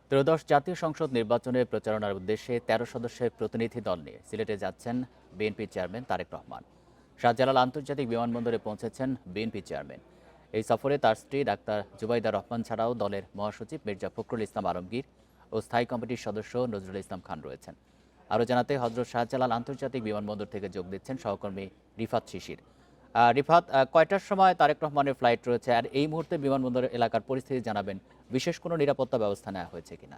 ত্রয়োদশ জাতীয় সংসদ নির্বাচনে প্রচারণার উদ্দেশ্যে ১৩ সদস্যের প্রতিনিধি দল নিয়ে সিলেটে যাচ্ছেন বিএনপি চেয়ারম্যান তারেক রহমান। শাহজালাল আন্তর্জাতিক বিমানবন্দরে পৌঁছেছেন বিএনপি চেয়ারম্যান। এই সফরে তার স্ত্রী ডাক্তার জুবাইদা রহমান ছাড়াও দলের মহাসচিব মির্জা ফখরুল ইসলাম আলমগীর ও স্থায়ী কমিটির সদস্য নজরুল ইসলাম খান রয়েছেন। আরও জানাতে হজরত শাহজালাল আন্তর্জাতিক বিমানবন্দর থেকে যোগ দিচ্ছেন সহকর্মী রিফাত শিশির। রিফাত, কয়টার সময় তারেক রহমানের ফ্লাইট রয়েছে, আর এই মুহূর্তে বিমানবন্দর এলাকার পরিস্থিতি জানাবেন। বিশেষ কোনো নিরাপত্তা ব্যবস্থা নেওয়া হয়েছে কিনা?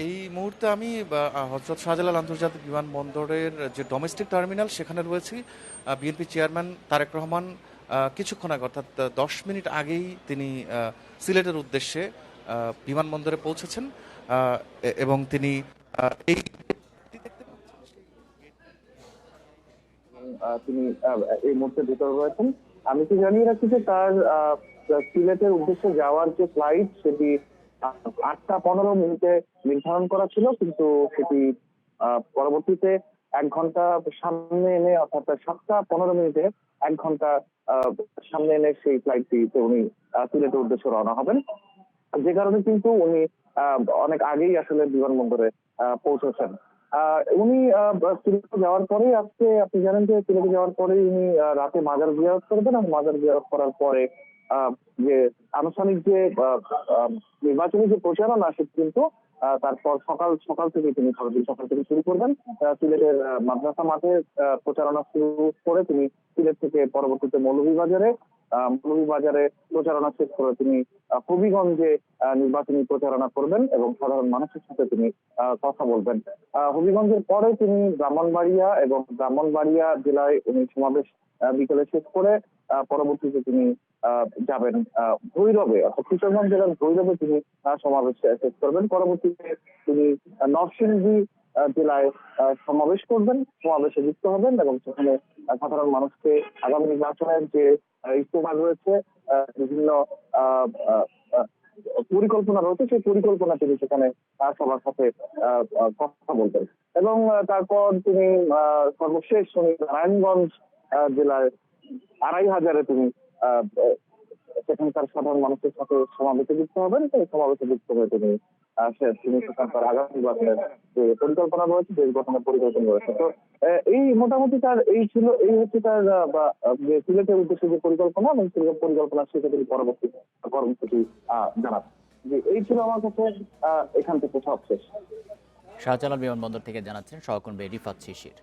এই মুহূর্তে আমি হজরত শাহজালাল আন্তর্জাতিক বিমানবন্দরের যে ডোমেস্টিক টার্মিনাল সেখানে রয়েছি। বিএনপি চেয়ারম্যান তারেক রহমান কিছুক্ষণ আগে অর্থাৎ 10 মিনিট আগেই তিনি সিলেটের উদ্দেশ্যে বিমানবন্দরে পৌঁছেছেন এবং তিনি এই তিনি এই মুহূর্তে ভিতরে রয়েছেন। আমি কি জানিয়ে রাখছি যে তার সিলেটের উদ্দেশ্যে যাওয়ার যে ফ্লাইট সেটি 8টা 15 মিনিটে নির্ধারণ করা ছিল, কিন্তু সেটি পরবর্তীতে 1 ঘন্টা সামনে এনে, অর্থাৎ 7টা 15 মিনিটে 1 ঘন্টা সামনে এনে সেই ফ্লাইটটিতে উনি সিলেটের উদ্দেশ্যে রওনা হবেন। যে কারণে কিন্তু উনি অনেক আগেই আসলে বিমানবন্দরে পৌঁছেছেন। উনি সিলেটে যাওয়ার পরেই, আজকে আপনি জানেন যে সিলেটে যাওয়ার পরেই উনি রাতে মাজার জিয়ারত করবেন, এবং মাজার জিয়ারত করার পরে যে আনুষ্ঠানিক যে নির্বাচনী যে প্রচারণা, সেটি কিন্তু তারপর সকাল সকাল থেকে তিনি সকাল থেকে শুরু করবেন। সিলেটের মাদ্রাসা মাঠে প্রচারণা শুরু করে তিনি সিলেট থেকে পরবর্তীতে মৌলভীবাজারে প্রচারণা শেষ করে তিনি হবিগঞ্জে নির্বাচনী প্রচারণা করবেন এবং সাধারণ মানুষের সাথে তিনি কথা বলবেন। হবিগঞ্জের পরে তিনি ব্রাহ্মণবাড়িয়া জেলায় উনি সমাবেশ বিকেলে শেষ করে পরবর্তীতে তিনি যাবেন ভৈরবে, অর্থাৎ কিশোরগঞ্জ জেলার ভৈরবে তিনি সমাবেশ শেষ করবেন। পরবর্তীতে তিনি নরসিংদী জেলায় সমাবেশ করবেন, সমাবেশে যুক্ত হবেন এবং সেখানে সাধারণ মানুষকে আগামী নির্বাচনের যে ইস্তেহার রয়েছে, বিভিন্ন পরিকল্পনা রয়েছে, সেই পরিকল্পনা তিনি সেখানে সবার সাথে কথা বলবেন। এবং তারপর তিনি সর্বশেষ উনি নারায়ণগঞ্জ জেলার 2,500-এ তিনি সেখানকার সাধারণ মানুষের সাথে সমাবেশে যুক্ত হবেন। সেই সমাবেশে যুক্ত হয়ে তিনি সেখানকার আগামী নির্বাচনের যে পরিকল্পনা রয়েছে, দেশ গঠনের পরিকল্পনা রয়েছে। তো এই মোটামুটি তার এই হচ্ছে তার যে সিলেটের উদ্দেশ্যে যে পরিকল্পনা, এবং সেই পরিকল্পনা শেষে তিনি পরবর্তী কর্মসূচি জানাবেন। যে এই ছিল আমার কাছে এখান থেকে সব শেষ। শাহজালাল বিমানবন্দর থেকে জানাচ্ছেন সহকর্মী রিফাত শিশির।